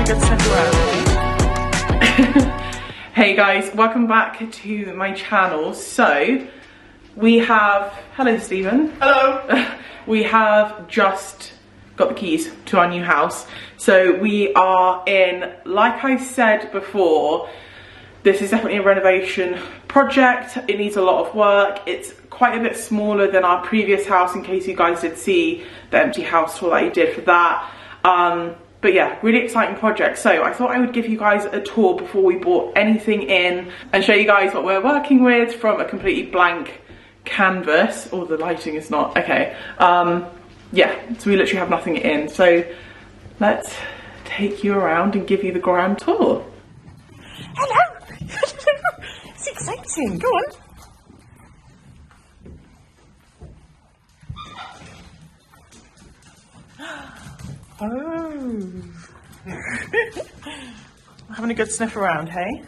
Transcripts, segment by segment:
having a good sniff around. Hey guys, welcome back to my channel. So we have, hello Stephen. Hello. We have just got the keys to our new house. So we are in, like I said before, this is definitely a renovation project. It needs a lot of work. It's quite a bit smaller than our previous house, in case you guys did see the empty house tour that you did for that. But yeah, really exciting project. So I thought I would give you guys a tour before we brought anything in and show you guys what we're working with from a completely blank canvas. Oh, the lighting is not, okay. Yeah, so we literally have nothing in. So let's take you around and give you the grand tour. Hello. It's exciting, go on. Oh. Having a good sniff around, hey?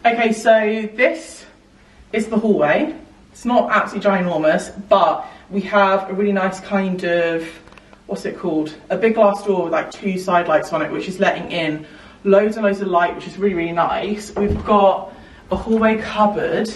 Okay, so this is the hallway. It's not absolutely ginormous, but we have a really nice kind of, what's it called? A big glass door with like 2 side lights on it, which is letting in loads and loads of light, which is really, really nice. We've got a hallway cupboard,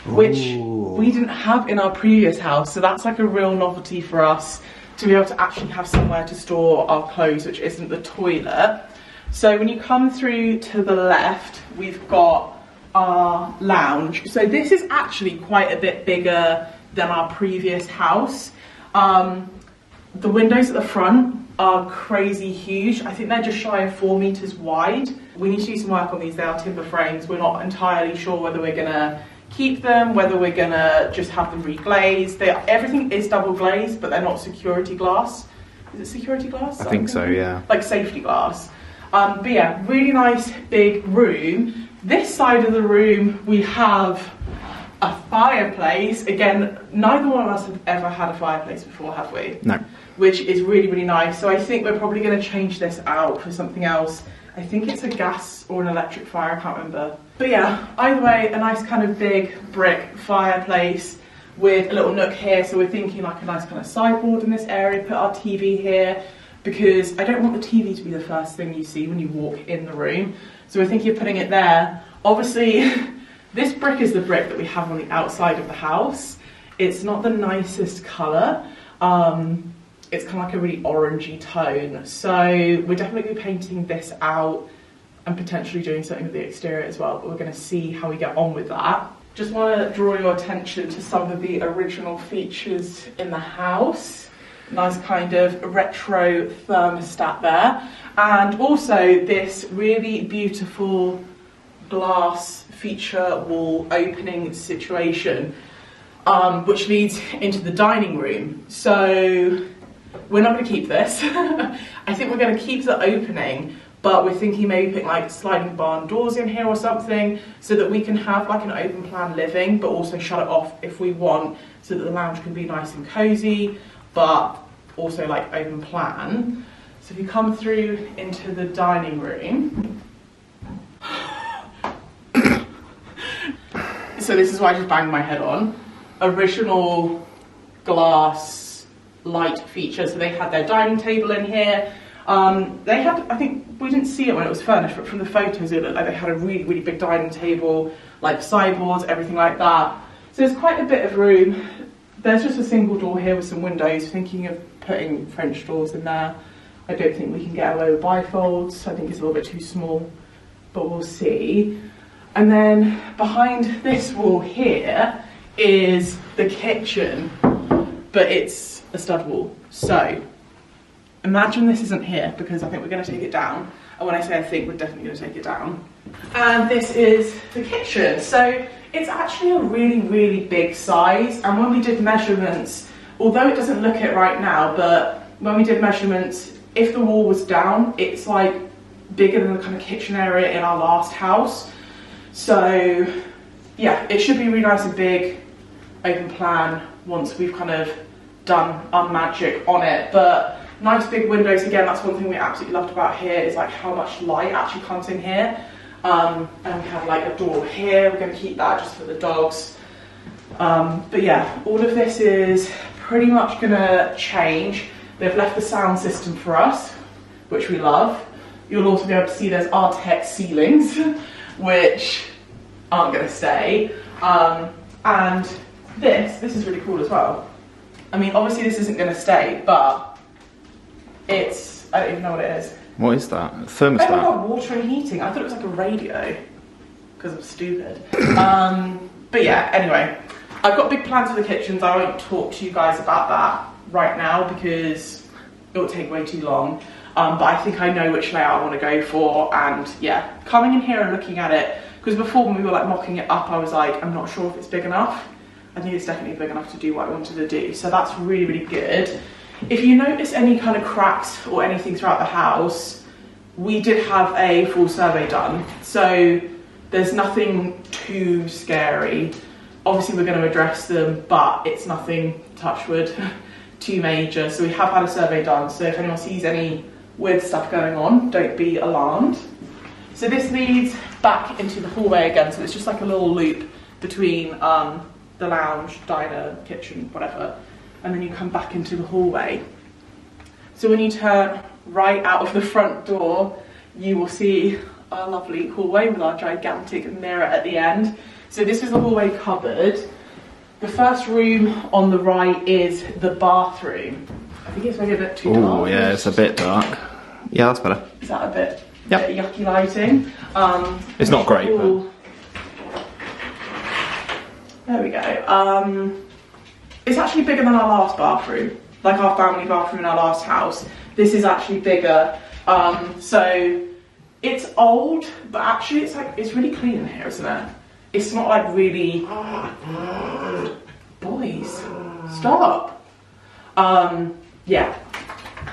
which we didn't have in our previous house. So that's like a real novelty for us to be able to actually have somewhere to store our clothes, which isn't the toilet. So when you come through to the left, we've got our lounge. So this is actually quite a bit bigger than our previous house. The windows at the front are crazy huge. I think they're just shy of 4 meters wide. We need to do some work on these. They are timber frames. We're not entirely sure whether we're gonna keep them, whether we're gonna just have them reglazed. Everything is double glazed, but they're not security glass. Is it security glass? I think so, yeah. Like safety glass. But yeah, really nice big room. This side of the room, we have a fireplace. Again, neither one of us have ever had a fireplace before, have we? No. Which is really, really nice. So I think we're probably going to change this out for something else. I think it's a gas or an electric fire, I can't remember. But yeah, either way, a nice kind of big brick fireplace with a little nook here. So we're thinking like a nice kind of sideboard in this area, put our TV here, because I don't want the TV to be the first thing you see when you walk in the room. So we're thinking of putting it there. Obviously, this brick is the brick that we have on the outside of the house. It's not the nicest colour. It's kind of like a really orangey tone. So we're definitely painting this out and potentially doing something with the exterior as well, but we're going to see how we get on with that. Just want to draw your attention to some of the original features in the house. Nice kind of retro thermostat there. And also this really beautiful glass feature wall opening situation, which leads into the dining room. So we're not going to keep this. I think we're going to keep the opening, but we're thinking maybe putting like sliding barn doors in here or something, so that we can have like an open plan living, but also shut it off if we want, so that the lounge can be nice and cozy, but also like open plan. So if you come through into the dining room, so this is what I just banged my head on. Original glass light feature. So they had their dining table in here. They had, I think we didn't see it when it was furnished, but from the photos it looked like they had a really, really big dining table, like sideboards, everything like that. So there's quite a bit of room. There's just a single door here with some windows, thinking of putting French doors in there. I don't think we can get away with bifolds. I think it's a little bit too small, but we'll see. And then behind this wall here is the kitchen, but it's a stud wall. So imagine this isn't here, because I think we're going to take it down. And when I say I think, we're definitely going to take it down. And this is the kitchen. So it's actually a really, really big size. And when we did measurements, although it doesn't look it right now, but when we did measurements, if the wall was down, it's like bigger than the kind of kitchen area in our last house. So yeah, it should be really nice and big, open plan, once we've kind of done our magic on it. But nice big windows. Again, that's one thing we absolutely loved about here, is like how much light actually comes in here. And we have like a door here. We're going to keep that just for the dogs. But yeah, all of this is pretty much gonna change. They've left the sound system for us, which we love. You'll also be able to see there's Architect ceilings, which aren't gonna stay. And this is really cool as well. I mean, obviously this isn't gonna stay, but it's, I don't even know what it is. What is that? A thermostat? Oh my god, water and heating. I thought it was like a radio, because I'm stupid. But yeah, anyway, I've got big plans for the kitchens. I won't talk to you guys about that right now because it will take way too long. But I think I know which layout I want to go for, and yeah, coming in here and looking at it, because before when we were like mocking it up, I was like, I'm not sure if it's big enough. I think it's definitely big enough to do what I wanted to do, so that's really, really good. If you notice any kind of cracks or anything throughout the house, we did have a full survey done, so there's nothing too scary. Obviously we're going to address them, but it's nothing, touch wood, too major. So we have had a survey done, so if anyone sees any weird stuff going on, don't be alarmed. So this leads back into the hallway again, so it's just like a little loop between the lounge, diner, kitchen, whatever, and then you come back into the hallway. So when you turn right out of the front door, you will see our lovely hallway with our gigantic mirror at the end. So this is the hallway cupboard. The first room on the right is the bathroom. I think it's maybe a bit too dark. Oh yeah, it's a bit dark. Yeah, that's better. Is that a bit, yep. bit yucky lighting? It's not great, but... There we go. It's actually bigger than our last bathroom. Like our family bathroom in our last house. This is actually bigger. So it's old, but actually it's really clean in here, isn't it? It's not like really... Boys, stop. Yeah.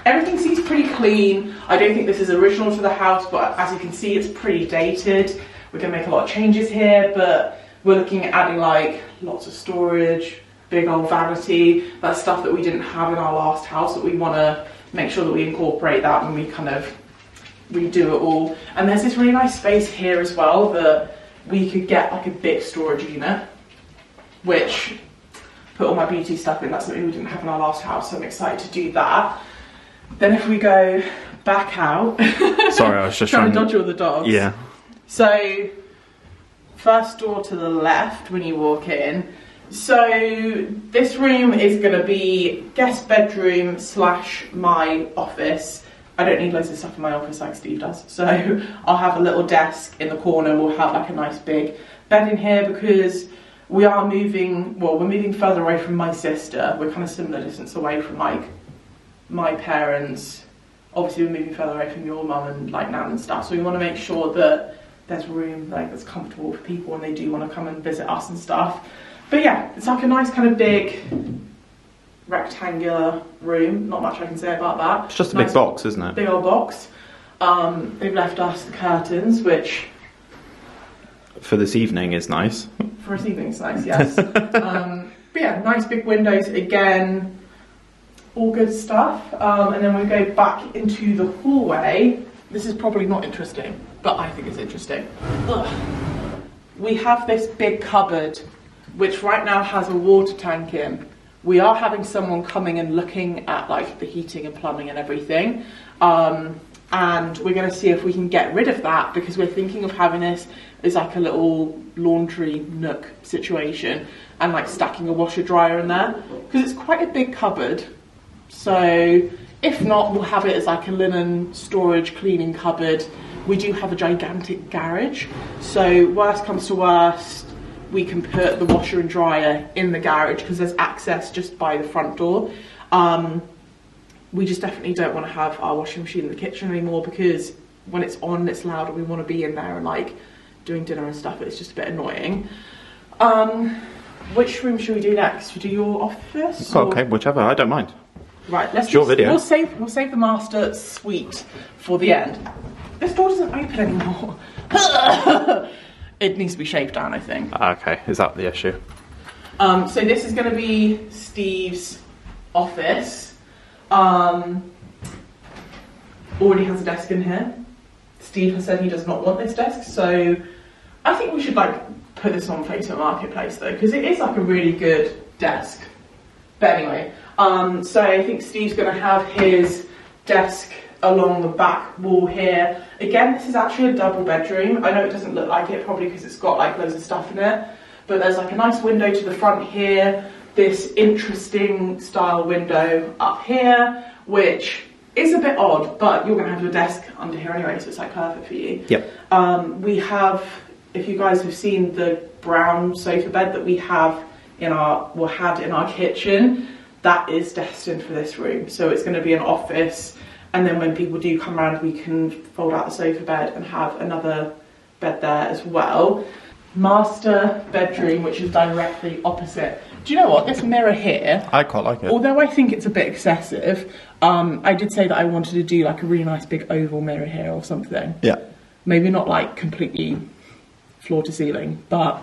Everything seems pretty clean. I don't think this is original to the house, but as you can see, it's pretty dated. We're gonna make a lot of changes here, but we're looking at adding like lots of storage, big old vanity, that stuff that we didn't have in our last house, that we wanna make sure that we incorporate that when we kind of redo it all. And there's this really nice space here as well that we could get like a big storage unit, which put all my beauty stuff in. That's something we didn't have in our last house, so I'm excited to do that. Then if we go back out, sorry, I was just trying to dodge all the dogs. Yeah. So first door to the left when you walk in. So this room is going to be guest bedroom / my office. I don't need loads of stuff in my office like Steve does, so I'll have a little desk in the corner. We'll have like a nice big bed in here because we are moving, well, we're moving further away from my sister. We're kind of similar distance away from like my parents. Obviously we're moving further away from your mum and like Nan and stuff, so we want to make sure that there's room like that's comfortable for people when they do want to come and visit us and stuff. But yeah, it's like a nice kind of big rectangular room. Not much I can say about that. It's just a nice, big box, isn't it? Big old box. They've left us the curtains, which for this evening is nice. For this evening it's nice, yes. But yeah, nice big windows again, all good stuff. And then we go back into the hallway. This is probably not interesting, but I think it's interesting. Ugh. We have this big cupboard, which right now has a water tank in. We are having someone coming and looking at like the heating and plumbing and everything. And we're going to see if we can get rid of that because we're thinking of having this as like a little laundry nook situation and like stacking a washer dryer in there because it's quite a big cupboard. So if not, we'll have it as like a linen storage cleaning cupboard. We do have a gigantic garage, so worst comes to worst, we can put the washer and dryer in the garage because there's access just by the front door. We just definitely don't want to have our washing machine in the kitchen anymore because when it's on, it's loud and we want to be in there and like doing dinner and stuff. It's just a bit annoying. Which room should we do next? Should we do your office? Okay, whichever. I don't mind. Right, let's do your video. We'll save the master suite for the end. This door doesn't open anymore. It needs to be shaved down, I think. Okay, is that the issue? So this is going to be Steve's office. Already has a desk in here. Steve has said he does not want this desk, so I think we should like put this on Facebook Marketplace though, because it is like a really good desk. But anyway, so I think Steve's going to have his desk along the back wall here. Again, this is actually a double bedroom. I know it doesn't look like it, probably because it's got like loads of stuff in it, but there's like a nice window to the front here, this interesting style window up here, which is a bit odd, but you're going to have your desk under here anyway, so it's like perfect for you. Yep. We have, if you guys have seen the brown sofa bed that we have in our, well, had in our kitchen, that is destined for this room. So it's going to be an office, and then when people do come around, we can fold out the sofa bed and have another bed there as well. Master bedroom, which is directly opposite. Do you know what, this mirror here, I quite like it. although I think it's a bit excessive, I did say that I wanted to do like a really nice big oval mirror here or something. Yeah. Maybe not like completely floor to ceiling, but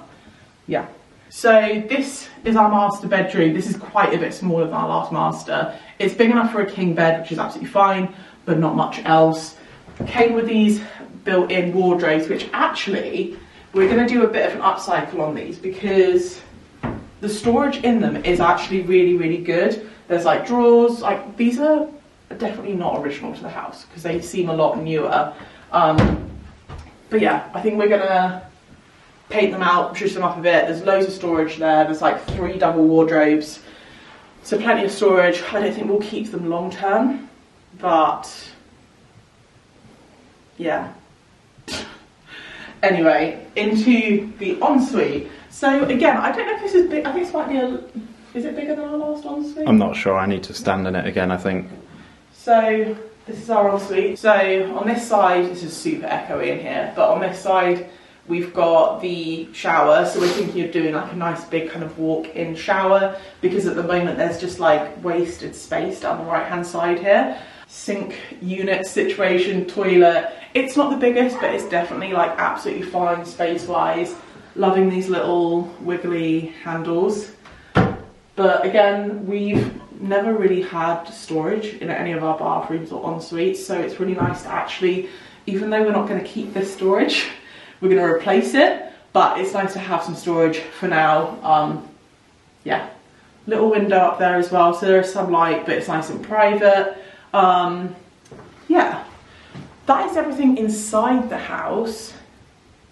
yeah. So this is our master bedroom. This is quite a bit smaller than our last master. It's big enough for a king bed, which is absolutely fine, but not much else. Came with these built-in wardrobes, which actually, we're going to do a bit of an upcycle on these because the storage in them is actually really, really good. There's like drawers, like these are definitely not original to the house because they seem a lot newer. But yeah, I think we're going to paint them out, push them up a bit. There's loads of storage there. There's like 3 double wardrobes, so plenty of storage. I don't think we'll keep them long term, but yeah. Anyway, into the ensuite. So again, I don't know if this is big. I think this might be is it bigger than our last ensuite? I'm not sure. I need to stand in it again, I think. So this is our ensuite. So on this side, this is super echoey in here, but on this side, we've got the shower, so we're thinking of doing like a nice big kind of walk-in shower because at the moment there's just like wasted space down the right-hand side here. Sink unit situation, toilet. It's not the biggest, but it's definitely like absolutely fine space-wise. Loving these little wiggly handles. But again, we've never really had storage in any of our bathrooms or ensuites, so it's really nice to actually, even though we're not going to keep this storage, we're going to replace it, but it's nice to have some storage for now. Yeah, little window up there as well, so there is some light, but it's nice and private. Yeah, that is everything inside the house.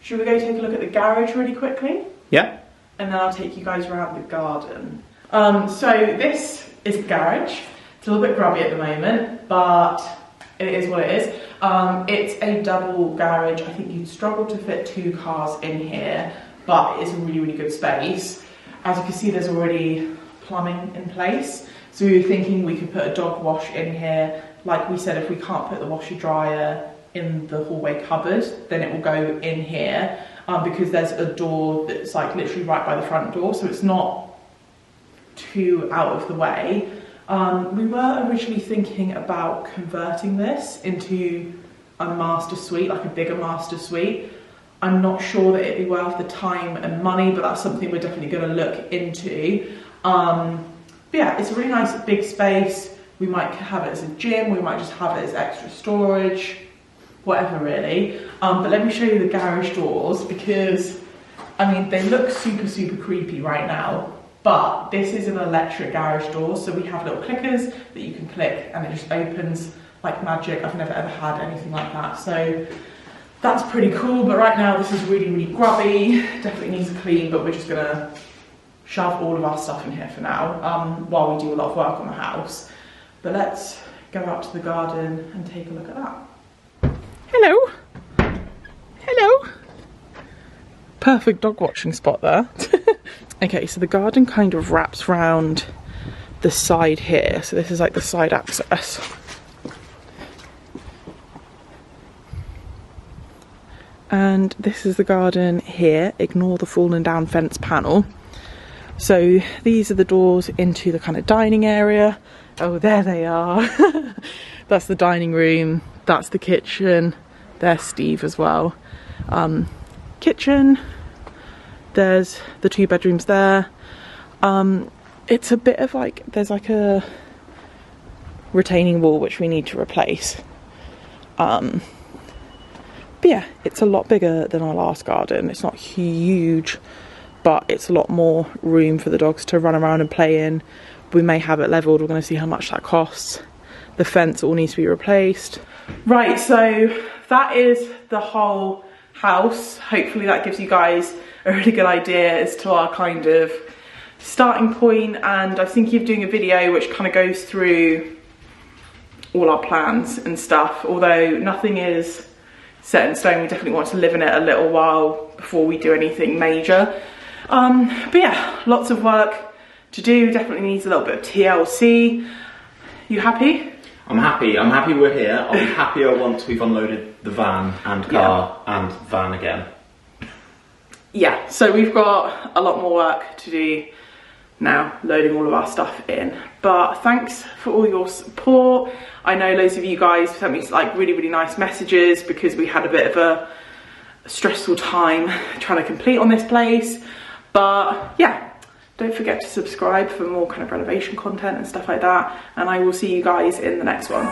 Should we go take a look at the garage really quickly? Yeah. And then I'll take you guys around the garden. So this is the garage. It's a little bit grubby at the moment, but it is what it is. It's a double garage. I think you'd struggle to fit 2 cars in here, but it's a really, really good space. As you can see, there's already plumbing in place. So we were thinking we could put a dog wash in here. Like we said, if we can't put the washer dryer in the hallway cupboard, then it will go in here because there's a door that's like literally right by the front door, so it's not too out of the way. We were originally thinking about converting this into a master suite, like a bigger master suite. I'm not sure that it'd be worth the time and money, but that's something we're definitely going to look into. But yeah, it's a really nice big space. We might have it as a gym, we might just have it as extra storage, whatever really. But let me show you the garage doors because, I mean, they look super, super creepy right now. But this is an electric garage door, so we have little clickers that you can click and it just opens like magic. I've never ever had anything like that, so that's pretty cool. But right now this is really, really grubby, definitely needs a clean, but we're just gonna shove all of our stuff in here for now while we do a lot of work on the house. But let's go out to the garden and take a look at that. Hello. Hello. Perfect dog watching spot there. Okay, so the garden kind of wraps round the side here. So this is like the side access. And this is the garden here. Ignore the fallen down fence panel. So these are the doors into the kind of dining area. Oh, there they are. That's the dining room. That's the kitchen. There's Steve as well. Kitchen. There's the 2 bedrooms there. It's a bit of like, there's like a retaining wall which we need to replace. But But yeah, it's a lot bigger than our last garden. It's not huge, but it's a lot more room for the dogs to run around and play in. We may have it levelled. We're going to see how much that costs. The fence all needs to be replaced. Right, so that is the whole house. Hopefully that gives you guys a really good idea as to our kind of starting point, and I was thinking of doing a video which kind of goes through all our plans and stuff, although nothing is set in stone. We definitely want to live in it a little while before we do anything major. But yeah, lots of work to do. Definitely needs a little bit of TLC. You happy? I'm happy we're here. I'll be happier once we've unloaded the van and car and van again. Yeah, so we've got a lot more work to do now, loading all of our stuff in. But thanks for all your support. I know loads of you guys sent me like really nice messages because we had a bit of a stressful time trying to complete on this place. But yeah, don't forget to subscribe for more kind of renovation content and stuff like that, and I will see you guys in the next one.